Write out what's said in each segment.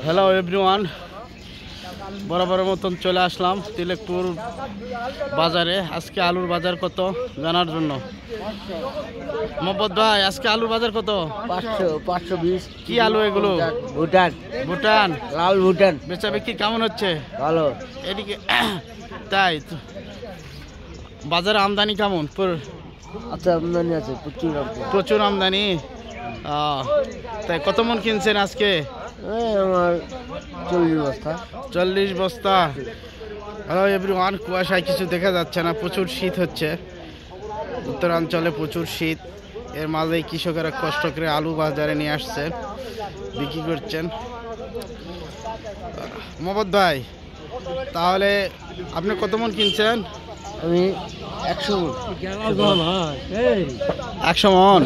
Hello everyone, বরাবরের মতন চলে আসলাম তিলেকপুর বাজারে। আজকে আলুর বাজার কত জানার জন্য। মোহাম্মদ ভাই, আজকে আলুর বাজার কত? 520। কি আলু এগুলো? ভুটান। ভুটান, লাল ভুটান। বেচা বিক্রি কেমন হচ্ছে? ভালো। এদিকে তাই তো। বাজারে আমদানি কেমন? আচ্ছা, আমদানি আছে প্রচুর। প্রচুর আমদানি। তাই কত মন কিনছেন আজকে? আমার 40 বস্তা। 40 বস্তা। হ্যালো এভরিওয়ান, কুয়াশায় কিছু দেখা যাচ্ছে না, প্রচুর শীত হচ্ছে উত্তরাঞ্চলে, প্রচুর শীত। এর মাঝে কৃষকেরা কষ্ট করে আলু বাজারে নিয়ে আসছে, বিক্রি করছেন। মোহাম্মদ ভাই, তাহলে আপনি কত মন কিনছেন? আমি 100 মণ। 100 মন।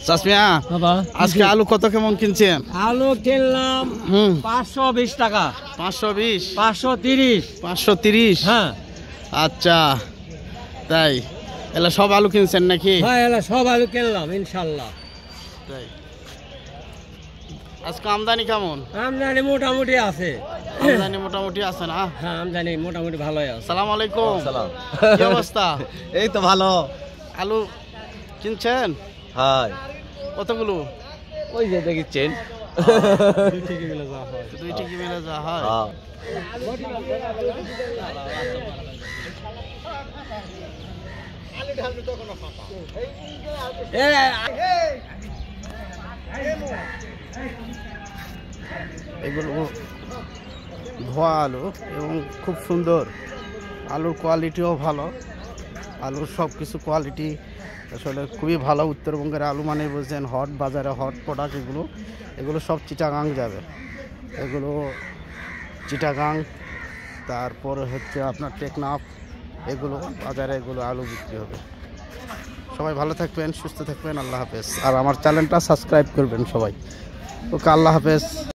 চাচমিয়া, আজকে আলু কত কেমন কিনছেন? আলু কিনলাম 520 টাকা। 520, 530। 530। হ্যাঁ। আচ্ছা, তাই এলা সব আলু কিনছেন নাকি? হ্যাঁ, এলা সব আলু কিনলাম ইনশাল্লাহ। তাই আজকে আমদানি কেমন? আমদানি মোটামুটি আছে। আমদানি মোটামুটি আছে না? হ্যাঁ, আমদানি মোটামুটি ভালোই আছে। আসসালামু আলাইকুম। কি অবস্থা? এই তো ভালো। আলু কিনছেন? হ্যাঁ। কতগুলো? ওই যে দেখছেন, 2 ঠিকই মিলে যা হয়। এগুলো ধোয়া আলু এবং খুব সুন্দর। আলুর কোয়ালিটিও ভালো। আলুর সব কিছু কোয়ালিটি আসলে খুবই ভালো। উত্তরবঙ্গের আলু মানে বুঝছেন হট, বাজারে হট প্রোডাক্ট। এগুলো সব চিটাগাং যাবে। এগুলো চিটাগাং, তারপর হচ্ছে আপনার টেকনাফ, এগুলো বাজারে এগুলো আলু বিক্রি হবে। সবাই ভালো থাকবেন, সুস্থ থাকবেন। আল্লাহ হাফেজ। আর আমার চ্যানেলটা সাবস্ক্রাইব করবেন সবাই। ওকে, আল্লাহ হাফেজ।